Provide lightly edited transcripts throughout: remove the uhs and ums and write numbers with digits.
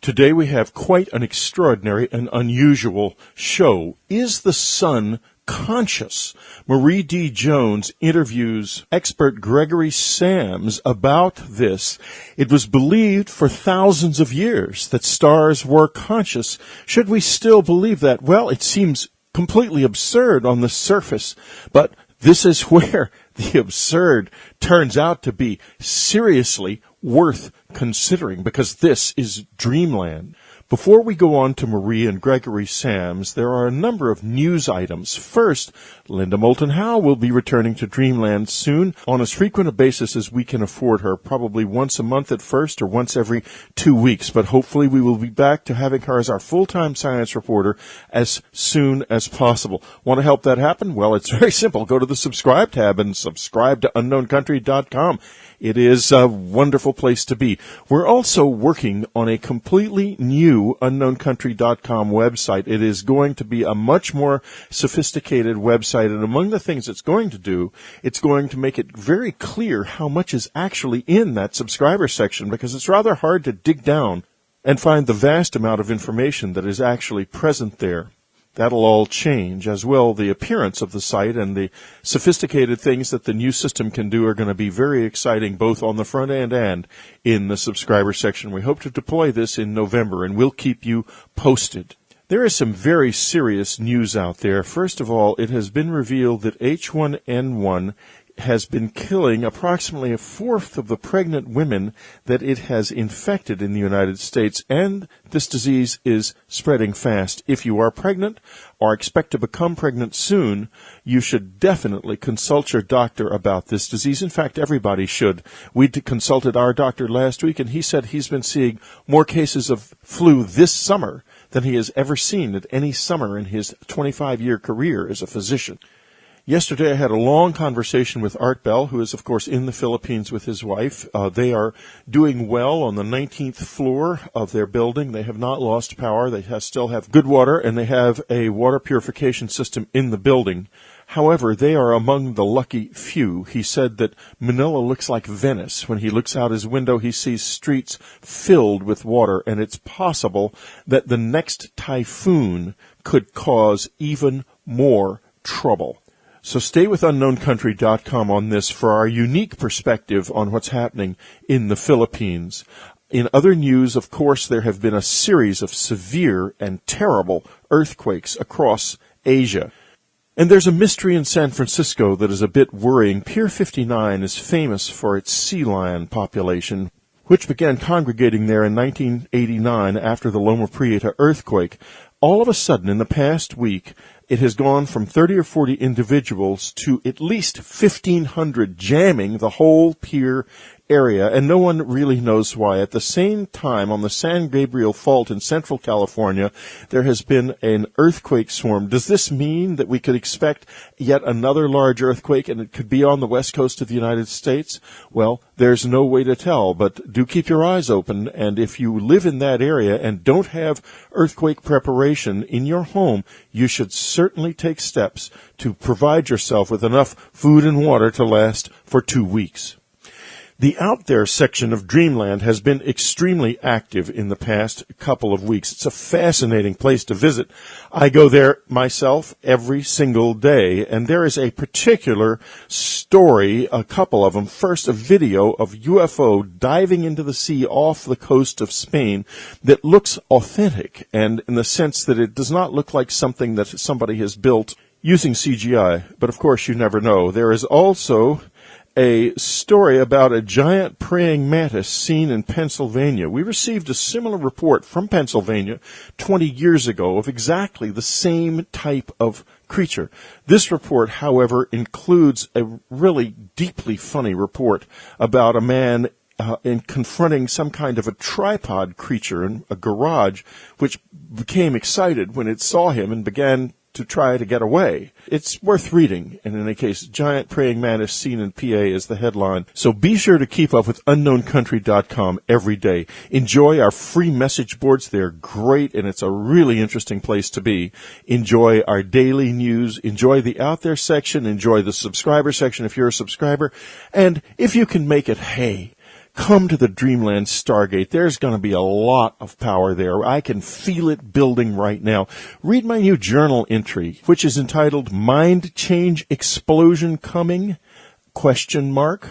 Today we have quite an extraordinary and unusual show. Is the sun conscious? Marie D. Jones interviews expert Gregory Sams about this. It was believed for thousands of years that stars were conscious. Should we still believe that? Well, it seems completely absurd on the surface, but this is where the absurd turns out to be seriously worth considering, because this is dreamland. Before we go on to Marie and Gregory Sams, there are a number of news items. First, Linda Moulton Howe will be returning to Dreamland soon on as frequent a basis as we can afford her, probably once a month at first or once every 2 weeks. But hopefully we will be back to having her as our full-time science reporter as soon as possible. Want to help that happen? Well, it's very simple. Go to the subscribe tab and subscribe to unknowncountry.com. It is a wonderful place to be. We're also working on a completely new unknowncountry.com website. It is going to be a much more sophisticated website, and among the things it's going to do, it's going to make it very clear how much is actually in that subscriber section, because it's rather hard to dig down and find the vast amount of information that is actually present there. That'll all change. As well, the appearance of the site and the sophisticated things that the new system can do are going to be very exciting, both on the front end and in the subscriber section. We hope to deploy this in November, and we'll keep you posted. There is some very serious news out there. First of all, it has been revealed that H1N1 has been killing approximately a fourth of the pregnant women that it has infected in the United States, and this disease is spreading fast. If you are pregnant or expect to become pregnant soon, you should definitely consult your doctor about this disease. In fact, everybody should. We consulted our doctor last week, and he said he's been seeing more cases of flu this summer than he has ever seen at any summer in his 25-year career as a physician. Yesterday, I had a long conversation with Art Bell, who is, of course, in the Philippines with his wife. They are doing well on the 19th floor of their building. They have not lost power. They still have good water, and they have a water purification system in the building. However, they are among the lucky few. He said that Manila looks like Venice. When he looks out his window, he sees streets filled with water, and it's possible that the next typhoon could cause even more trouble. So stay with unknowncountry.com on this for our unique perspective on what's happening in the Philippines. In other news, of course, there have been a series of severe and terrible earthquakes across Asia. And there's a mystery in San Francisco that is a bit worrying. Pier 59 is famous for its sea lion population, which began congregating there in 1989 after the Loma Prieta earthquake. All of a sudden, in the past week, it has gone from 30 or 40 individuals to at least 1,500 jamming the whole pier area, and no one really knows why. At the same time, on the San Gabriel Fault in Central California, there has been an earthquake swarm. Does this mean that we could expect yet another large earthquake, and it could be on the west coast of the United States? Well, there's no way to tell, but do keep your eyes open, and if you live in that area and don't have earthquake preparation in your home, you should certainly take steps to provide yourself with enough food and water to last for 2 weeks. The Out There section of Dreamland has been extremely active in the past couple of weeks. It's a fascinating place to visit. I go there myself every single day, and there is a particular story, a couple of them. First, a video of UFO diving into the sea off the coast of Spain that looks authentic, and in the sense that it does not look like something that somebody has built using CGI. But of course, you never know. There is also a story about a giant praying mantis seen in Pennsylvania. We received a similar report from Pennsylvania 20 years ago of exactly the same type of creature. This report, however, includes a really deeply funny report about a man in confronting some kind of a tripod creature in a garage, which became excited when it saw him and began to try to get away. It's worth reading, and in any case, Giant Praying Mantis Seen in PA is the headline. So be sure to keep up with unknowncountry.com every day. Enjoy our free message boards. They're great, and it's a really interesting place to be. Enjoy our daily news. Enjoy the Out There section. Enjoy the subscriber section if you're a subscriber. And if you can make it, hey, come to the Dreamland Stargate. There's going to be a lot of power there. I can feel it building right now. Read my new journal entry, which is entitled Mind Change Explosion Coming? Question mark?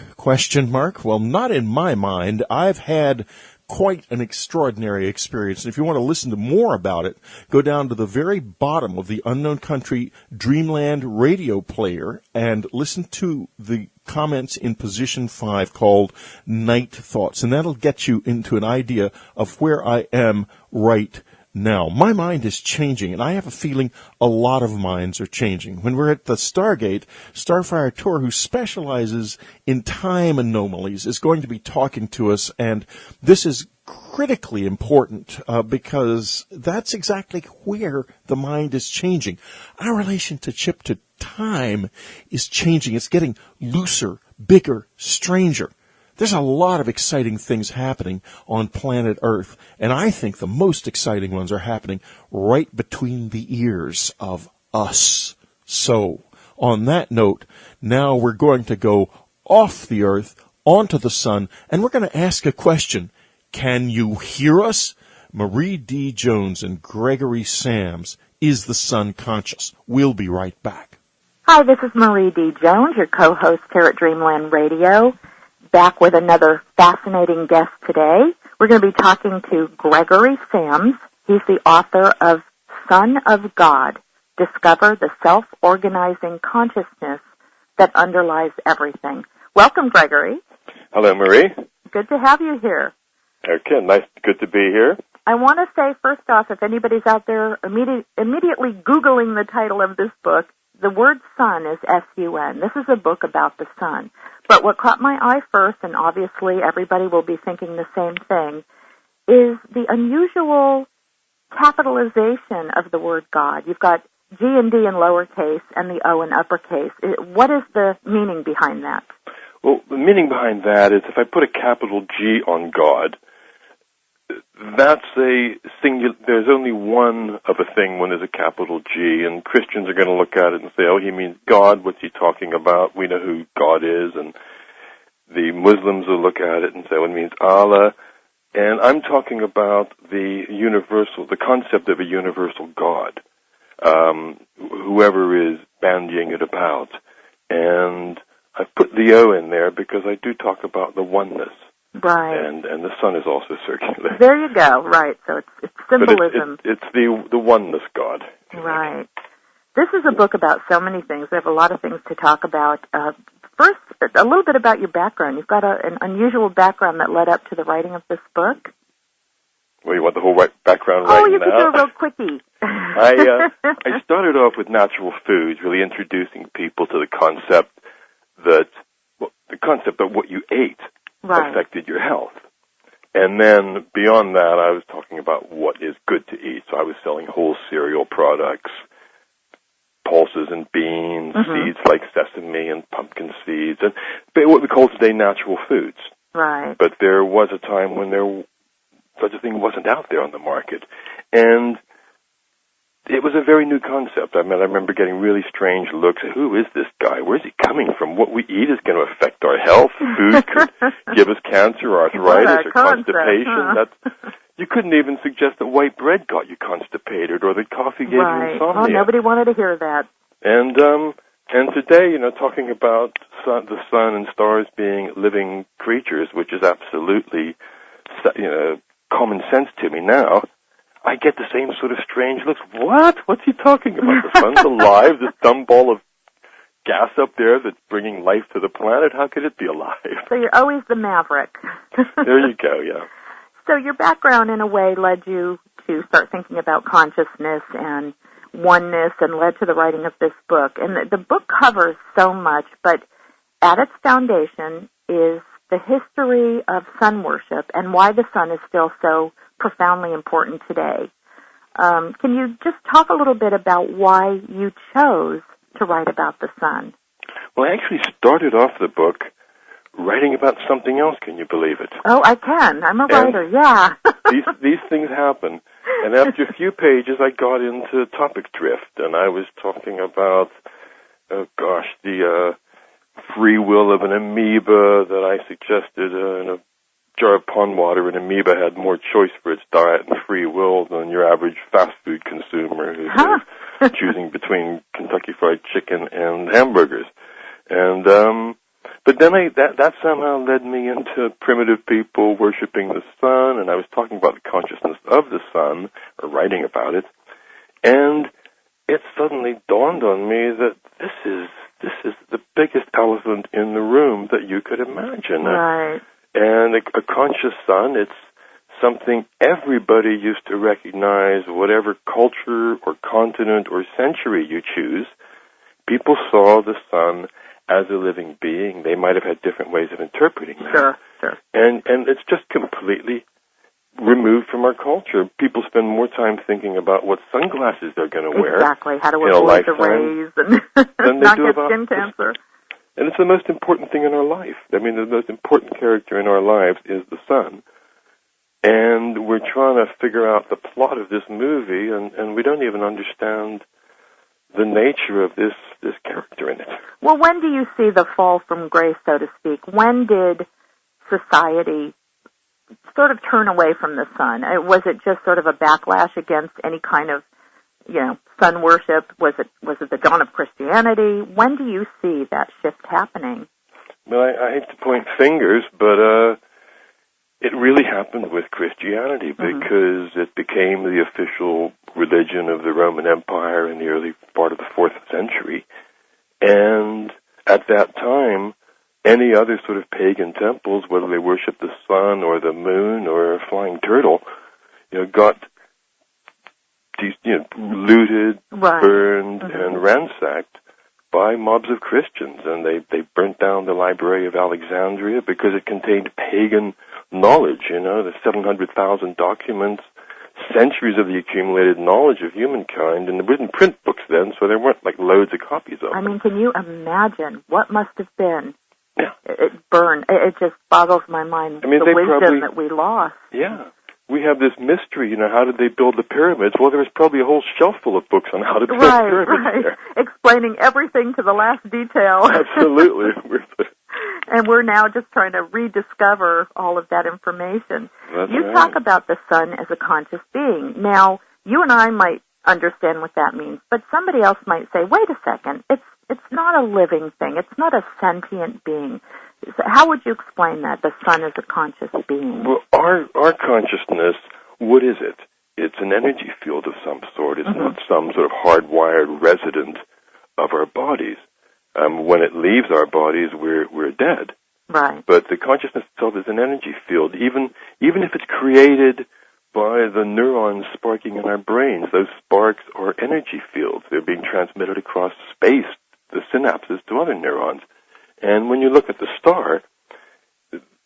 Well, not in my mind. I've had quite an extraordinary experience. And if you want to listen to more about it, go down to the very bottom of the Unknown Country Dreamland radio player and listen to the comments in position 5 called Night Thoughts. And that'll get you into an idea of where I am right now. My mind is changing, and I have a feeling a lot of minds are changing. When we're at the Stargate, Starfire Tour, who specializes in time anomalies, is going to be talking to us, and this is critically important because that's exactly where the mind is changing. Our relationship to time is changing. It's getting looser, bigger, stranger. There's a lot of exciting things happening on planet Earth, and I think the most exciting ones are happening right between the ears of us. So, on that note, now we're going to go off the Earth, onto the sun, and we're going to ask a question. Can you hear us? Marie D. Jones and Gregory Sams. Is the sun conscious? We'll be right back. Hi, this is Marie D. Jones, your co-host here at Dreamland Radio. Back with another fascinating guest today. We're going to be talking to Gregory Sams. He's the author of Son of God, Discover the Self-Organizing Consciousness that Underlies Everything. Welcome, Gregory. Hello, Marie. Good to have you here. Okay, good to be here. I want to say, first off, if anybody's out there immediately Googling the title of this book, the word sun is S-U-N. This is a book about the sun. But what caught my eye first, and obviously everybody will be thinking the same thing, is the unusual capitalization of the word God. You've got G and D in lowercase and the O in uppercase. What is the meaning behind that? Well, the meaning behind that is if I put a capital G on God, that's a singular. There's only one of a thing when there's a capital G, and Christians are going to look at it and say, oh, he means God. What's he talking about? We know who God is. And the Muslims will look at it and say, well, it means Allah. And I'm talking about the concept of a universal God, whoever is bandying it about. And I've put the O in there because I do talk about the oneness. Right. And the sun is also circular. There you go. Right. So it's symbolism. But it's the oneness God. Right. This is a book about so many things. We have a lot of things to talk about. First, a little bit about your background. You've got an unusual background that led up to the writing of this book. Well, you want the whole background right now? Oh, you can do a real quickie. I started off with natural foods, really introducing people to the concept that what you ate affected your health. And then beyond that, I was talking about what is good to eat. So I was selling whole cereal products, pulses and beans, seeds like sesame and pumpkin seeds, and what we call today natural foods. Right. But there was a time when such a thing wasn't out there on the market. And it was a very new concept. I remember getting really strange looks. Who is this guy? Where's he coming from? What we eat is going to affect our health. Food could give us cancer, arthritis, or constipation. You couldn't even suggest that white bread got you constipated or that coffee gave you insomnia. Well, nobody wanted to hear that. And today, talking about the sun and stars being living creatures, which is absolutely, common sense to me now, I get the same sort of strange looks. What? What's he talking about? The sun's alive, this dumb ball of gas up there that's bringing life to the planet. How could it be alive? So you're always the maverick. There you go, yeah. So your background, in a way, led you to start thinking about consciousness and oneness and led to the writing of this book. And the book covers so much, but at its foundation is the history of sun worship and why the sun is still so profoundly important today. Can you just talk a little bit about why you chose to write about the sun? Well, I actually started off the book writing about something else. Can you believe it? Oh, I can. I'm a writer, yeah. these things happen. And after a few pages, I got into topic drift, and I was talking about, the free will of an amoeba that I suggested in a jar of pond water, an amoeba had more choice for its diet and free will than your average fast food consumer who's sort of choosing between Kentucky Fried Chicken and hamburgers. And but then that somehow led me into primitive people worshiping the sun, and I was talking about the consciousness of the sun, or writing about it, and it suddenly dawned on me that this is the biggest elephant in the room that you could imagine. Right. And a conscious sun, it's something everybody used to recognize, whatever culture or continent or century you choose. People saw the sun as a living being. They might have had different ways of interpreting that. Sure. And it's just completely removed from our culture. People spend more time thinking about what sunglasses they're going to wear. Exactly, how to avoid the rays and not get skin cancer. And it's the most important thing in our life. I mean, the most important character in our lives is the sun. And we're trying to figure out the plot of this movie, and we don't even understand the nature of this character in it. Well, when do you see the fall from grace, so to speak? When did society sort of turn away from the sun? Was it just sort of a backlash against any kind of, sun worship? Was it the dawn of Christianity? When do you see that shift happening? Well, I hate to point fingers, but it really happened with Christianity because it became the official religion of the Roman Empire in the early part of the 4th century. And at that time, any other sort of pagan temples, whether they worshiped the sun or the moon or a flying turtle, got looted, burned, and ransacked by mobs of Christians. And they burnt down the Library of Alexandria because it contained pagan knowledge, the 700,000 documents, centuries of the accumulated knowledge of humankind, and we didn't print books then, so there weren't like loads of copies of them. I mean, can you imagine what must have been? Yeah. It burned. It just boggles my mind, the wisdom that we lost. Yeah. We have this mystery, how did they build the pyramids? Well, there was probably a whole shelf full of books on how to build pyramids there. Explaining everything to the last detail. Absolutely. And we're now just trying to rediscover all of that information. That's you right. talk about the sun as a conscious being. Now, you and I might understand what that means, but somebody else might say, wait a second, it's not a living thing. It's not a sentient being. So how would you explain that, the sun is a conscious being? Well, our consciousness, what is it? It's an energy field of some sort. It's not some sort of hardwired resident of our bodies. When it leaves our bodies, we're dead. Right. But the consciousness itself is an energy field. Even if it's created by the neurons sparking in our brains, those sparks are energy fields. They're being transmitted across space, the synapses, to other neurons. And when you look at the star,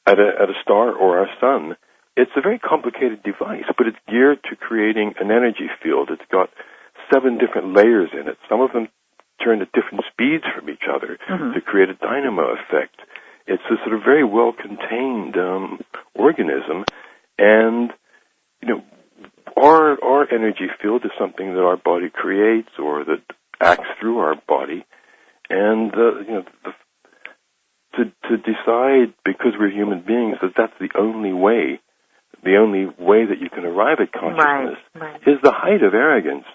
at a star or our sun, it's a very complicated device, but it's geared to creating an energy field. It's got 7 different layers in it. Some of them turn at different speeds from each other to create a dynamo effect. It's a sort of very well-contained organism, and our energy field is something that our body creates or that acts through our body, and to decide, because we're human beings, that that's the only way that you can arrive at consciousness is the height of arrogance.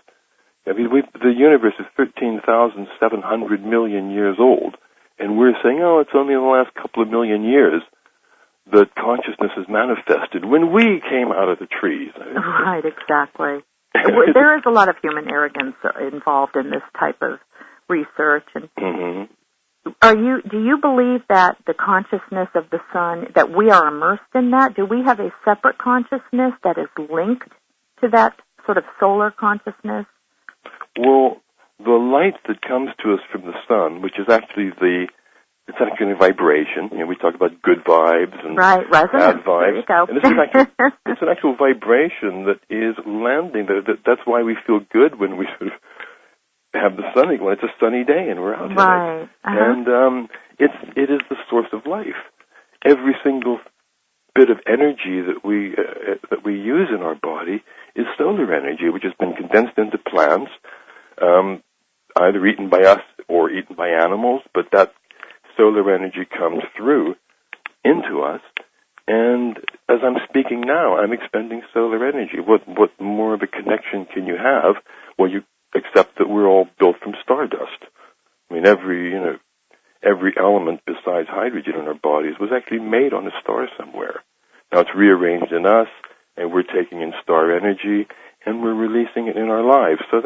I mean, the universe is 13,700 million years old, and we're saying, it's only in the last couple of million years that consciousness is manifested when we came out of the trees. Right, exactly. There is a lot of human arrogance involved in this type of research. And do you believe that the consciousness of the sun, that we are immersed in that? Do we have a separate consciousness that is linked to that sort of solar consciousness? Well, the light that comes to us from the sun, which is actually it's actually a vibration. We talk about good vibes and bad vibes. There you go. And it's an actual vibration that is landing. That's why we feel good when we sort of have the sun, when it's a sunny day and we're out in it. And it is the source of life. Every single bit of energy that we use in our body is solar energy, which has been condensed into plants, either eaten by us or eaten by animals, but that solar energy comes through into us, And as I'm speaking now, I'm expending solar energy. What more of a connection can you have? Well, you accept that we're all built from stardust. I mean, every element besides hydrogen in our bodies was actually made on a star somewhere. Now it's rearranged in us, and we're taking in star energy, and we're releasing it in our lives. So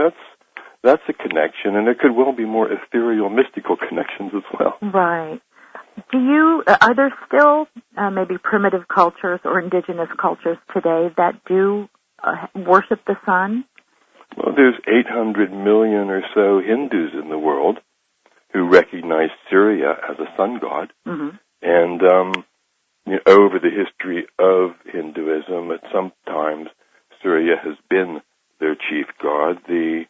that's a connection, and there could well be more ethereal, mystical connections as well. Right. Are there still maybe primitive cultures or indigenous cultures today that do worship the sun? Well, there's 800 million or so Hindus in the world who recognize Surya as a sun god. Mm-hmm. And over the history of Hinduism, at some times Surya has been their chief god. The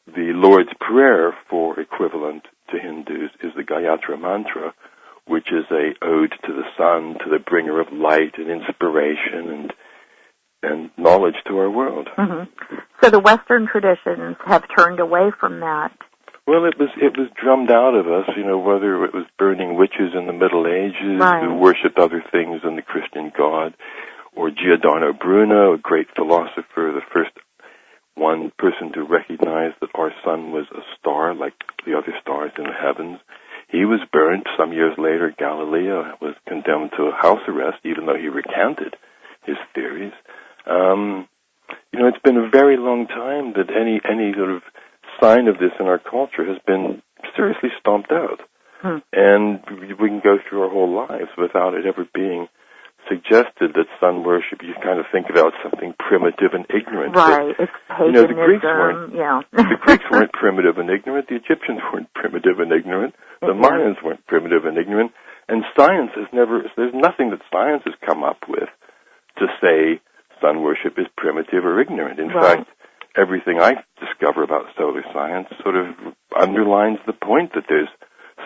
Lord's Prayer, for equivalent to Hindus, is the Gayatri Mantra, which is a ode to the sun, to the bringer of light and inspiration and knowledge to our world. Mm-hmm. So the Western traditions have turned away from that. Well, it was drummed out of us, whether it was burning witches in the Middle Ages right. who worshipped other things than the Christian God, or Giordano Bruno, a great philosopher, the first one person to recognize that our sun was a star like the other stars in the heavens. He was burned. Some years later, Galileo was condemned to house arrest, even though he recanted his theories. It's been a very long time that any sort of sign of this in our culture has been seriously stomped out. And we can go through our whole lives without it ever being suggested that sun worship, you kind of think about something primitive and ignorant. Right, but, it's paganism, the Greeks weren't, the Greeks weren't primitive and ignorant, the Egyptians weren't primitive and ignorant, the Mayans weren't primitive and ignorant, and science there's nothing that science has come up with to say sun worship is primitive or ignorant. In fact, everything I discover about solar science sort of underlines the point that there's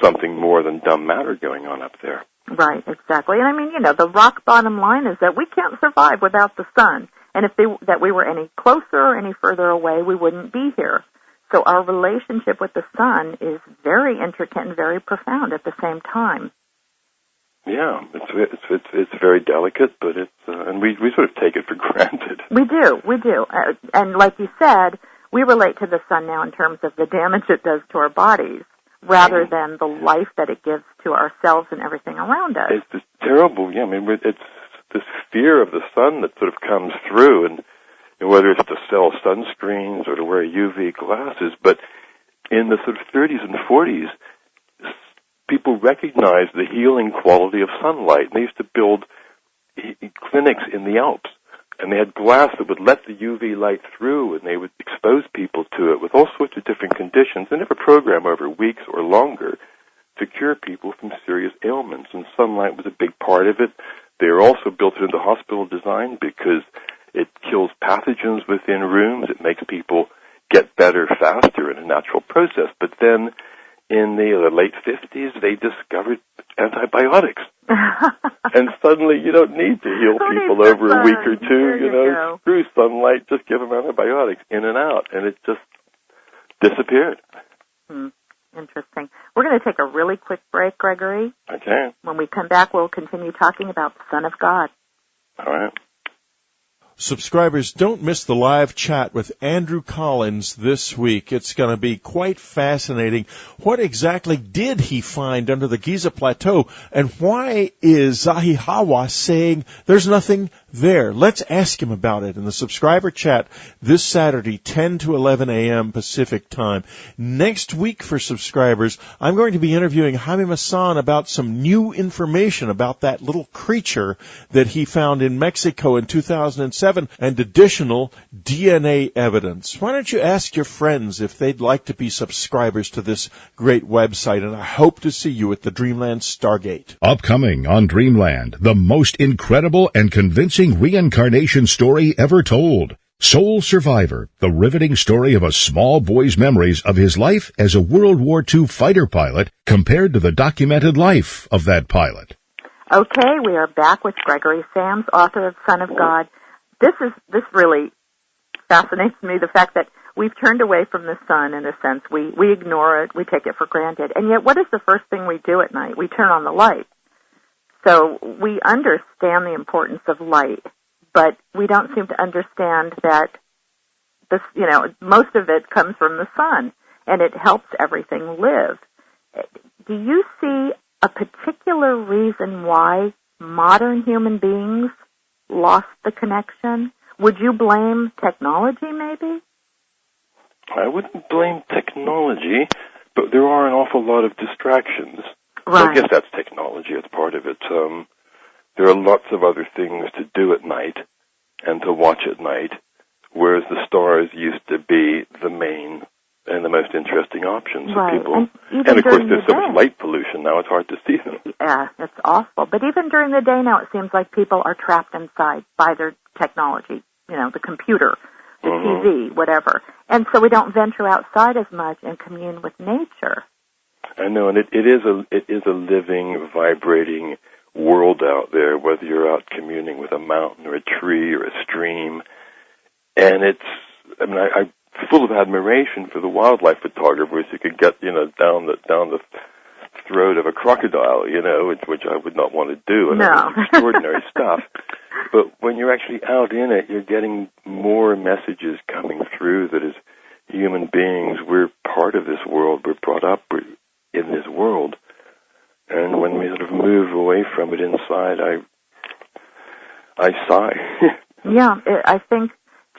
something more than dumb matter going on up there. Right, exactly. And I mean, the rock bottom line is that we can't survive without the sun. And if we were any closer or any further away, we wouldn't be here. So our relationship with the sun is very intricate and very profound at the same time. Yeah, it's very delicate, but and we sort of take it for granted. We do. And like you said, we relate to the sun now in terms of the damage it does to our bodies, rather than the life that it gives to ourselves and everything around us. It's this terrible, it's this fear of the sun that sort of comes through, and whether it's to sell sunscreens or to wear UV glasses, but in the sort of 30s and 40s, people recognized the healing quality of sunlight, and they used to build clinics in the Alps. And they had glass that would let the UV light through, and they would expose people to it with all sorts of different conditions. They never program over weeks or longer to cure people from serious ailments, and sunlight was a big part of it. They are also built into hospital design because it kills pathogens within rooms. It makes people get better faster in a natural process. But then in the late 50s, they discovered antibiotics. And suddenly you don't need to heal people over a week or two, Screw sunlight, just give them antibiotics in and out, and it just disappeared. Interesting. We're going to take a really quick break, Gregory. Okay. When we come back, we'll continue talking about the Son of God. All right. Subscribers, don't miss the live chat with Andrew Collins this week. It's going to be quite fascinating. What exactly did he find under the Giza Plateau, and why is Zahi Hawass saying there's nothing there? Let's ask him about it in the subscriber chat this Saturday, 10 to 11 a.m. Pacific time. Next week for subscribers, I'm going to be interviewing Jaime Maussan about some new information about that little creature that he found in Mexico in 2007. And additional DNA evidence. Why don't you ask your friends if they'd like to be subscribers to this great website, and I hope to see you at the Dreamland Stargate. Upcoming on Dreamland, the most incredible and convincing reincarnation story ever told. Soul Survivor, the riveting story of a small boy's memories of his life as a World War II fighter pilot compared to the documented life of that pilot. Okay, we are back with Gregory Sams, author of Son of God. This really fascinates me, the fact that we've turned away from the sun in a sense. We ignore it, we take it for granted. And yet what is the first thing we do at night? We turn on the light. So we understand the importance of light, but we don't seem to understand that this, most of it comes from the sun, and it helps everything live. Do you see a particular reason why modern human beings lost the connection? Would you blame technology, maybe? I wouldn't blame technology, but there are an awful lot of distractions. Right. So I guess that's technology. It's part of it. There are lots of other things to do at night and to watch at night, whereas the stars used to be the main and the most interesting options for people. And of course, there's so much light pollution now, it's hard to see them. Yeah, it's awful. But even during the day now, it seems like people are trapped inside by their technology, the computer, the TV, whatever. And so we don't venture outside as much and commune with nature. I know, and it is a living, vibrating world out there, whether you're out communing with a mountain or a tree or a stream. And I'm full of admiration for the wildlife photographers who could get, down the throat of a crocodile, which I would not want to do. And no. It's extraordinary stuff. But when you're actually out in it, you're getting more messages coming through that as human beings, we're part of this world. We're brought up in this world. And when we sort of move away from it inside, I sigh. Yeah, I think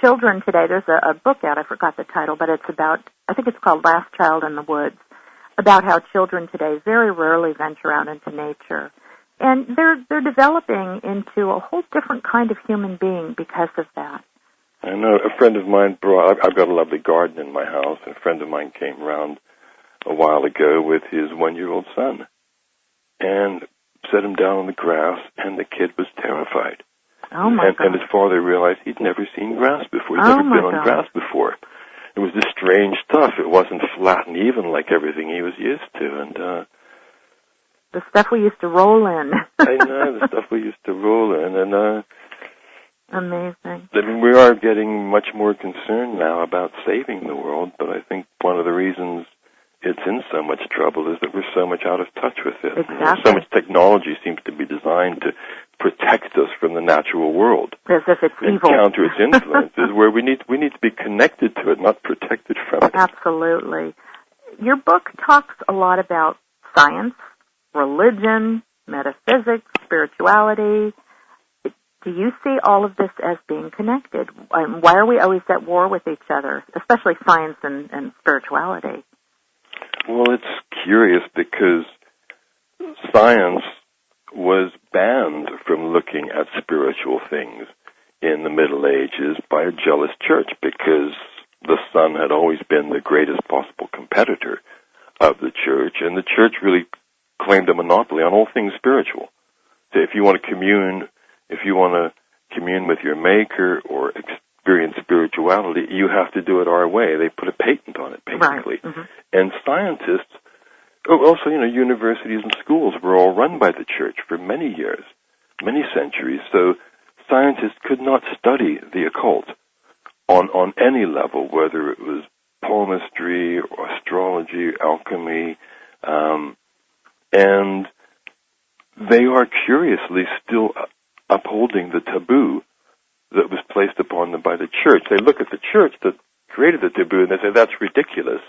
children today, there's a book out, I forgot the title, but it's about, I think it's called Last Child in the Woods, about how children today very rarely venture out into nature. And they're developing into a whole different kind of human being because of that. I know. A friend of mine I've got a lovely garden in my house, and a friend of mine came around a while ago with his 1-year-old son and set him down on the grass, and the kid was terrified. Oh, my God. And his father realized he'd never seen grass before. He'd never been on grass before. It was this strange stuff. It wasn't flat and even like everything he was used to. And the stuff we used to roll in. I know, the stuff we used to roll in. And amazing. I mean, we are getting much more concerned now about saving the world, but I think one of the reasons it's in so much trouble is that we're so much out of touch with it. Exactly. So much technology seems to be designed to protect us from the natural world. As if it's evil. Counter its influences, where we need to be connected to it, not protected from it. Absolutely. Your book talks a lot about science, religion, metaphysics, spirituality. Do you see all of this as being connected? Why are we always at war with each other, especially science and spirituality? Well, it's curious because science was banned from looking at spiritual things in the Middle Ages by a jealous church because the sun had always been the greatest possible competitor of the church, and the church really claimed a monopoly on all things spiritual. So if you want to commune with your maker or experience spirituality, you have to do it our way. They put a patent on it, basically. Right. Mm-hmm. And scientists, also, universities and schools were all run by the church for many years, many centuries. So scientists could not study the occult on any level, whether it was palmistry or astrology, alchemy, and they are curiously still upholding the taboo that was placed upon them by the church. They look at the church that created the taboo and they say, that's ridiculous,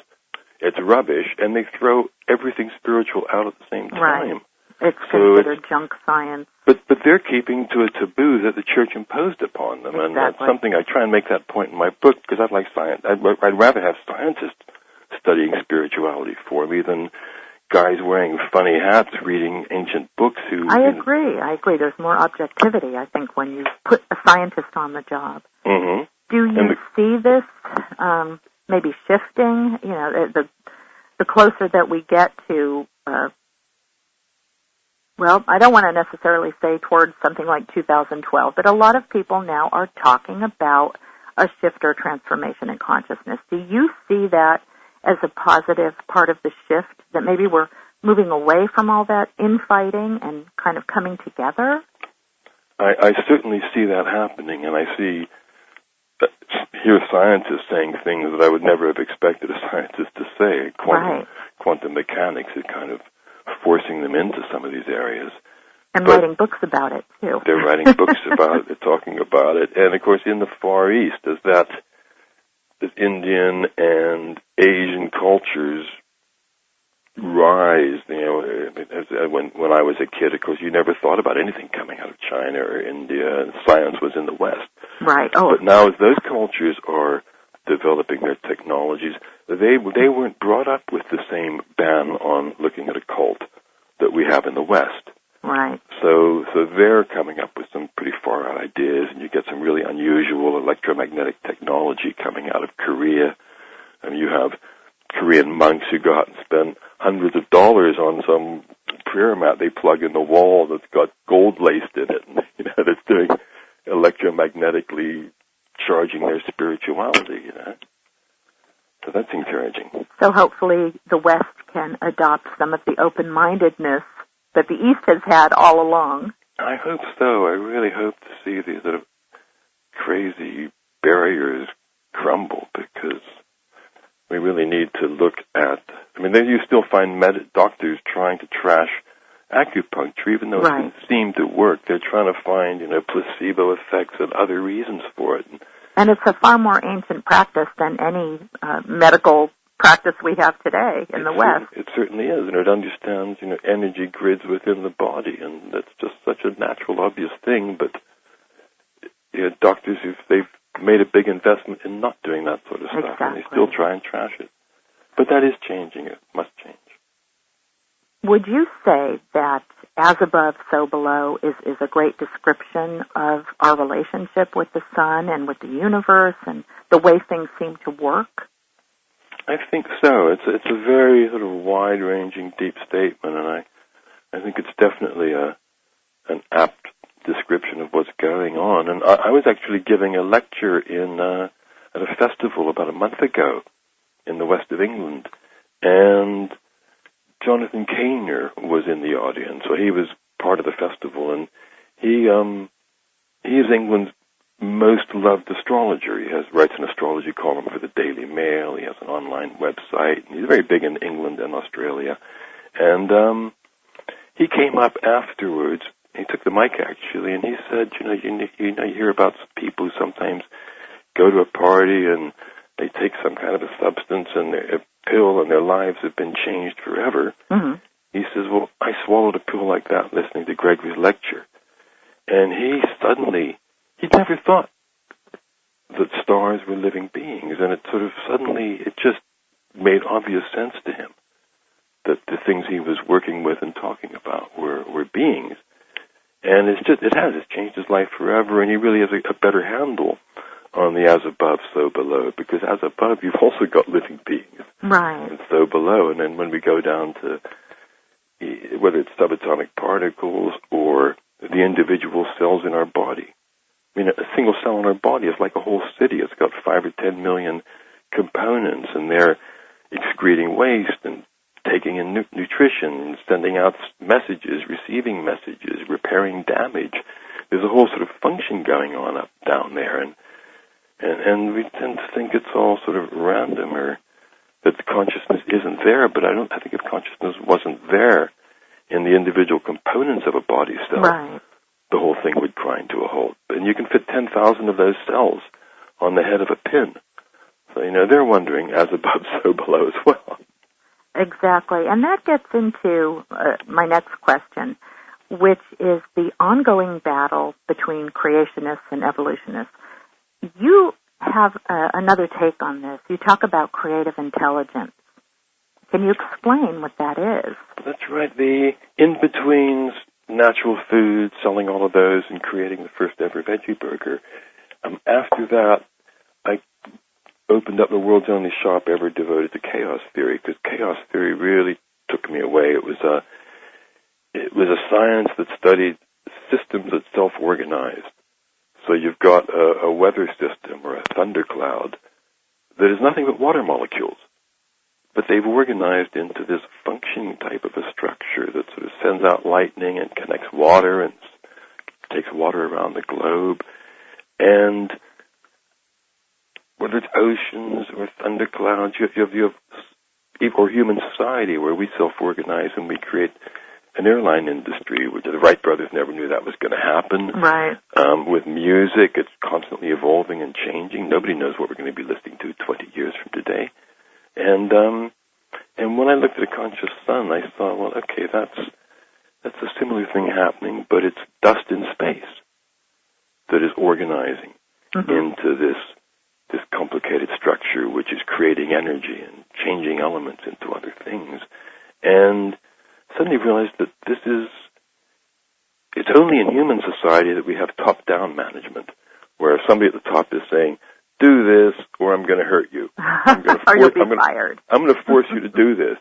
it's rubbish, and they throw everything spiritual out at the same time. Right. It's considered junk science. But they're keeping to a taboo that the church imposed upon them, and that's something I try and make that point in my book because I'd like science. I'd rather have scientists studying spirituality for me than guys wearing funny hats reading ancient books who... I agree. There's more objectivity, I think, when you put a scientist on the job. Mm-hmm. Do you see this maybe shifting? The closer that we get to... I don't want to necessarily say towards something like 2012, but a lot of people now are talking about a shift or transformation in consciousness. Do you see that as a positive part of the shift, that maybe we're moving away from all that infighting and kind of coming together? I certainly see that happening, and I hear scientists saying things that I would never have expected a scientist to say. Quantum mechanics is kind of forcing them into some of these areas. And writing books about it, too. They're writing books about it, they're talking about it. And, of course, in the Far East, as Indian and Asian cultures rise, when I was a kid, of course, you never thought about anything coming out of China or India, and science was in the West. Right. Oh. But now as those cultures are developing their technologies, they weren't brought up with the same ban on looking at occult that we have in the West. Right. So they're coming up with some pretty far-out ideas, and you get some really unusual electromagnetic technology coming out of Korea. And you have Korean monks who go out and spend hundreds of dollars on some prayer mat they plug in the wall that's got gold laced in it, and, that's doing electromagnetically charging their spirituality, So that's encouraging. So hopefully the West can adopt some of the open-mindedness that the East has had all along. I hope so. I really hope to see these sort of crazy barriers crumble, because we really need to look at, you still find doctors trying to trash acupuncture, even though it doesn't seem to work. They're trying to find, placebo effects and other reasons for it. And it's a far more ancient practice than any medical practice we have today in the West. It certainly is, and it understands, energy grids within the body, and that's just such a natural, obvious thing. But doctors, they've made a big investment in not doing that sort of stuff, and they still try and trash it. But that is changing. It must change. Would you say that As Above, So Below is a great description of our relationship with the sun and with the universe and the way things seem to work? I think so. It's a very sort of wide-ranging, deep statement, and I think it's definitely an apt description of what's going on. And I was actually giving a lecture at a festival about a month ago in the west of England, and Jonathan Cainer was in the audience, so he was part of the festival, and he is England's most loved astrologer. He writes an astrology column for the Daily Mail. He has an online website, and he's very big in England and Australia. And he came up afterwards. He took the mic actually, and he said, you hear about people who sometimes go to a party and they take some kind of a substance and a pill, and their lives have been changed forever. Mm-hmm. He says, well, I swallowed a pill like that listening to Gregory's lecture. And he'd never thought that stars were living beings, and it just made obvious sense to him that the things he was working with and talking about were beings. And it's changed his life forever, and he really has a better handle on the as above, so below, because as above, you've also got living beings. Right. And so below, and then when we go down to whether it's subatomic particles or the individual cells in our body. A single cell in our body is like a whole city. It's got 5 or 10 million components, and they're excreting waste and taking in nutrition and sending out messages, receiving messages, repairing damage. There's a whole sort of function going on up down there, and we tend to think it's all sort of random or that the consciousness isn't there, but I think if consciousness wasn't there in the individual components of a body cell, the whole thing would grind to a halt. And you can fit 10,000 of those cells on the head of a pin. So, they're wondering, as above, so below as well. Exactly. And that gets into my next question, which is the ongoing battle between creationists and evolutionists. You have another take on this. You talk about creative intelligence. Can you explain what that is? That's right. The in-betweens, natural foods, selling all of those and creating the first ever veggie burger. After that, I opened up the world's only shop ever devoted to chaos theory, because chaos theory really took me away. It was a science that studied systems that self-organized. So you've got a weather system or a thundercloud that is nothing but water molecules, but they've organized into this functioning type of a structure that sort of sends out lightning and connects water and takes water around the globe. And whether it's oceans or thunderclouds, you have or human society where we self-organize and we create an airline industry, which the Wright brothers never knew that was going to happen. Right. With music, it's constantly evolving and changing. Nobody knows what we're going to be listening to 20 years from today. And when I looked at a conscious sun, I thought, well, okay, that's a similar thing happening, but it's dust in space that is organizing into this complicated structure, which is creating energy and changing elements into other things. And suddenly realized that it's only in human society that we have top-down management, where somebody at the top is saying, do this or I'm going to hurt you. Or you'll be fired. I'm going to force you to do this.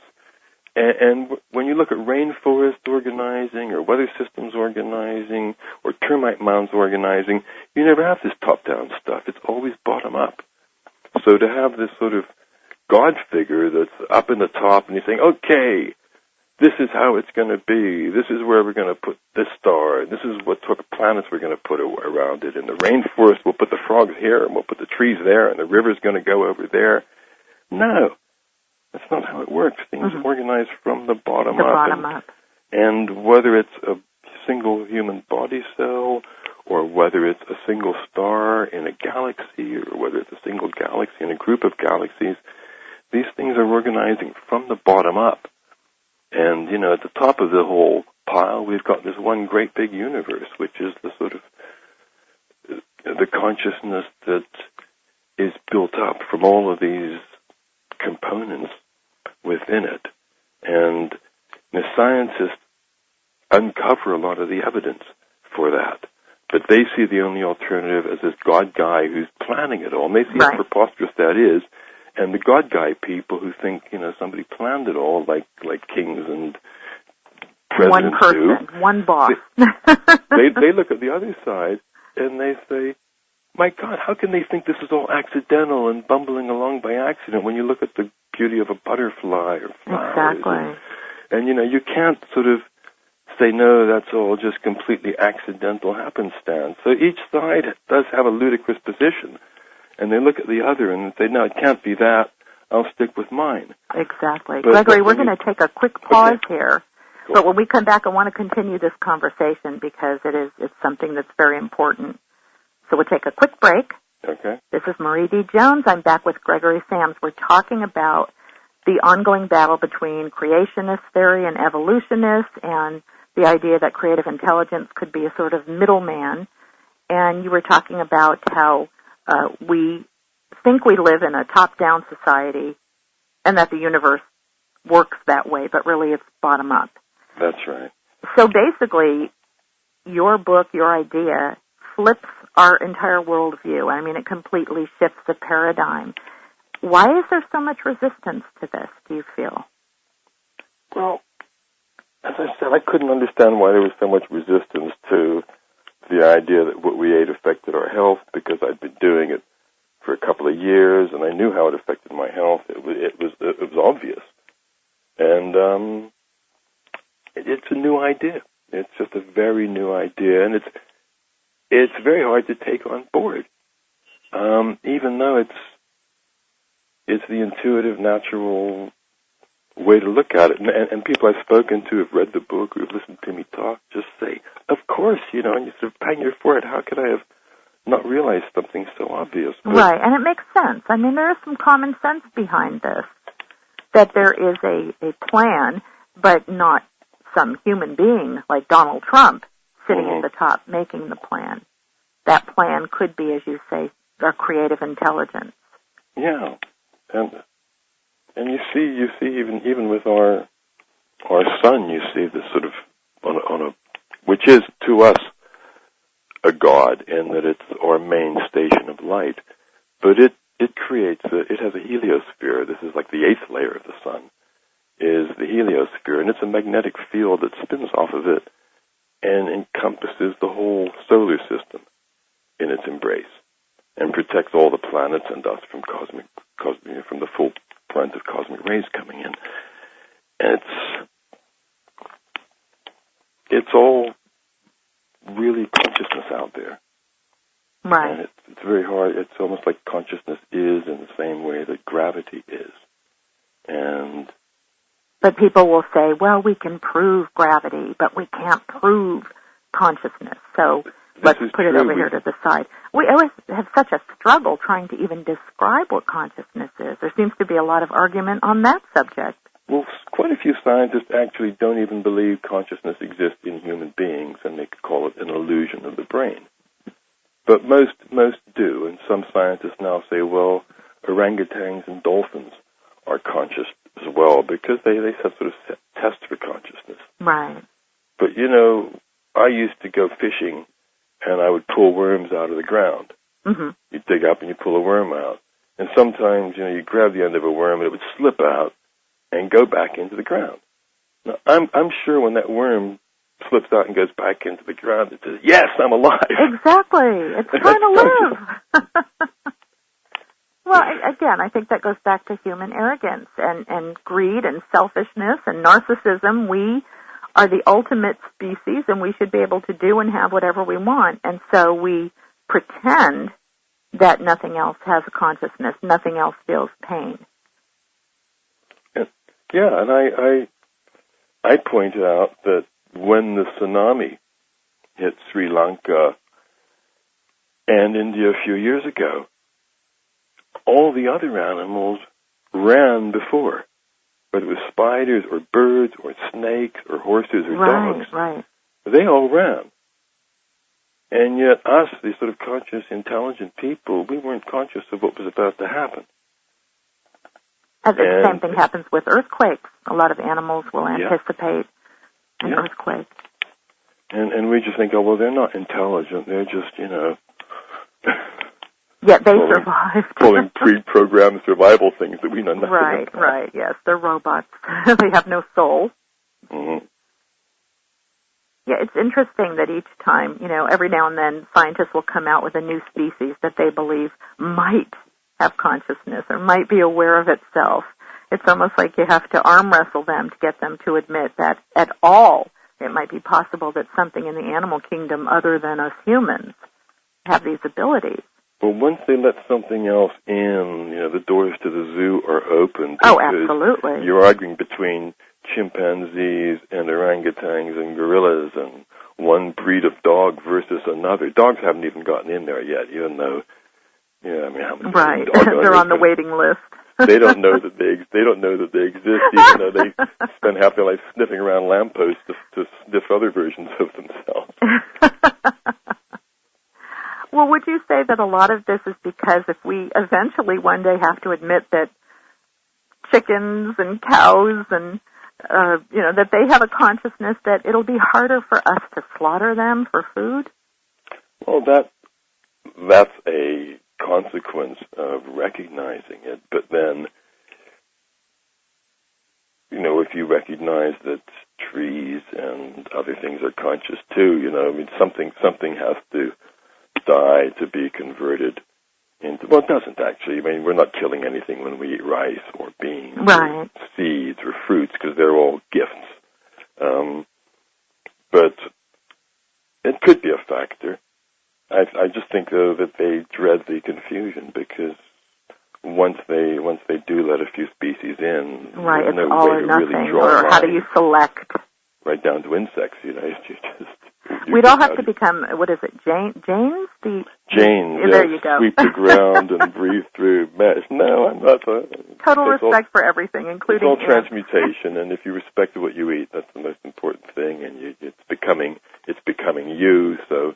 And when you look at rainforest organizing or weather systems organizing or termite mounds organizing, you never have this top-down stuff. It's always bottom-up. So to have this sort of God figure that's up in the top and he's saying, okay, this is how it's going to be. This is where we're going to put this star. This is what planets we're going to put around it. In the rainforest, we'll put the frogs here, and we'll put the trees there, and the river's going to go over there. No, that's not how it works. Things organize from the bottom up. And whether it's a single human body cell, or whether it's a single star in a galaxy, or whether it's a single galaxy in a group of galaxies, these things are organizing from the bottom up. And, at the top of the whole pile, we've got this one great big universe, which is the sort of the consciousness that is built up from all of these components within it. And the scientists uncover a lot of the evidence for that. But they see the only alternative as this God guy who's planning it all. And they see how preposterous that is. And the God guy people who think, somebody planned it all, like kings and presidents one person, do. One boss. They look at the other side and they say, my God, how can they think this is all accidental and bumbling along by accident when you look at the beauty of a butterfly or flowers? Exactly. And you can't sort of say, no, that's all just completely accidental happenstance. So each side does have a ludicrous position. And they look at the other and say, no, it can't be that. I'll stick with mine. Exactly. Gregory, we're going to take a quick pause here. Cool. But when we come back, I want to continue this conversation because it's something that's very important. So we'll take a quick break. Okay. This is Marie D. Jones. I'm back with Gregory Sams. We're talking about the ongoing battle between creationist theory and evolutionists and the idea that creative intelligence could be a sort of middleman. And you were talking about how we think we live in a top-down society and that the universe works that way, but really it's bottom-up. That's right. So basically, your book, your idea, flips our entire worldview. I mean, it completely shifts the paradigm. Why is there so much resistance to this, do you feel? Well, as I said, I couldn't understand why there was so much resistance to the idea that what we ate affected our health because I'd been doing it for a couple of years and I knew how it affected my health. It was obvious. And it's a new idea. It's just a very new idea, and it's very hard to take on board. Even though it's the intuitive, natural way to look at it. And people I've spoken to have read the book or have listened to me talk just say, of course, and you sort of bang your forehead, how could I have not realized something so obvious? But right, and it makes sense. I mean, there is some common sense behind this, that there is a plan, but not some human being like Donald Trump sitting at the top making the plan. That plan could be, as you say, our creative intelligence. Yeah, and you see even with our sun, you see this sort of on a which is to us a god in that it's our main station of light, but it creates it has a heliosphere. This is like the 8th layer of the sun, is the heliosphere, and it's a magnetic field that spins off of it and encompasses the whole solar system in its embrace and protects all the planets and us from from the full brunt of cosmic rays coming in. And it's all really consciousness out there. Right. And it's very hard. It's almost like consciousness is in the same way that gravity is. But people will say, well, we can prove gravity, but we can't prove consciousness. So let's put it over here to the side. We always have such a struggle trying to even describe what consciousness is. There seems to be a lot of argument on that subject. Well, quite a few scientists actually don't even believe consciousness exists in human beings, and they could call it an illusion of the brain. But most do, and some scientists now say, well, orangutans and dolphins are conscious as well, because they have sort of tests for consciousness. Right. But, I used to go fishing, and I would pull worms out of the ground. Mm-hmm. You dig up and you pull a worm out. And sometimes, you grab the end of a worm, and it would slip out and go back into the ground. Now, I'm sure when that worm slips out and goes back into the ground, it says, yes, I'm alive. Exactly. It's trying to live. Well, again, I think that goes back to human arrogance and greed and selfishness and narcissism. We are the ultimate species, and we should be able to do and have whatever we want. And so we pretend that nothing else has a consciousness, nothing else feels pain. Yeah, and I pointed out that when the tsunami hit Sri Lanka and India a few years ago, all the other animals ran before, whether it was spiders or birds or snakes or horses or dogs. Right. They all ran. And yet us, these sort of conscious, intelligent people, we weren't conscious of what was about to happen. The same thing happens with earthquakes. A lot of animals will anticipate an earthquake. And we just think, oh, well, they're not intelligent. They're just, Yet they survived. Pulling pre-programmed survival things that we know nothing about. Right, yes. They're robots. They have no soul. Mm-hmm. Yeah, it's interesting that each time, every now and then scientists will come out with a new species that they believe might have consciousness or might be aware of itself. It's almost like you have to arm wrestle them to get them to admit that at all it might be possible that something in the animal kingdom other than us humans have these abilities. Well, once they let something else in, the doors to the zoo are open. Oh, absolutely. You're arguing between chimpanzees and orangutans and gorillas and one breed of dog versus another. Dogs haven't even gotten in there yet, even though, how many right. dogs They're on the waiting list. They don't know that they exist, even though they spend half their life sniffing around lampposts to sniff other versions of themselves. Well, would you say that a lot of this is because if we eventually one day have to admit that chickens and cows and, that they have a consciousness, that it'll be harder for us to slaughter them for food? Well, that's a consequence of recognizing it. But then, if you recognize that trees and other things are conscious too, something has to die to be converted into, well, it doesn't actually. We're not killing anything when we eat rice or beans or seeds or fruits because they're all gifts. But it could be a factor. I just think, though, that they dread the confusion because once they do let a few species in, there's no all way or to nothing, really draw or how do you select? Right down to insects, We'd all have to become, what is it, Janes? Janes, there you go. Sweep the ground and breathe through mesh. No, I'm not. Total respect for everything, including it's all transmutation, and if you respect what you eat, that's the most important thing, and it's becoming you, so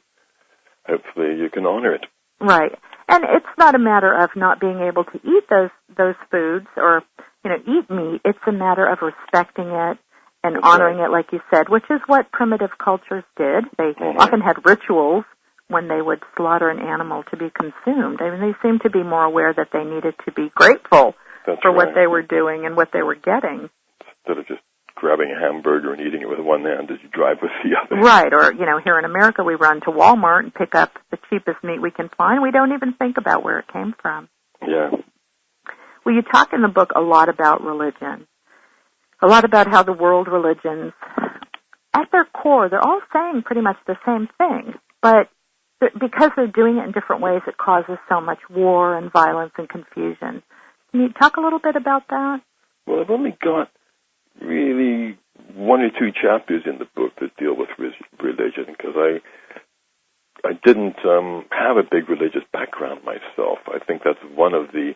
hopefully you can honor it. Right. And it's not a matter of not being able to eat those foods or, eat meat. It's a matter of respecting it and honoring it, like you said, which is what primitive cultures did. They often had rituals when they would slaughter an animal to be consumed. They seemed to be more aware that they needed to be grateful for what they were doing and what they were getting. Instead of just grabbing a hamburger and eating it with one hand as you drive with the other. Right, or, here in America we run to Walmart and pick up the cheapest meat we can find. We don't even think about where it came from. Yeah. Well, you talk in the book a lot about religion, a lot about how the world religions, at their core, they're all saying pretty much the same thing, but because they're doing it in different ways, it causes so much war and violence and confusion. Can you talk a little bit about that? Well, I've only got really one or two chapters in the book that deal with religion, because I didn't have a big religious background myself. I think that's one of the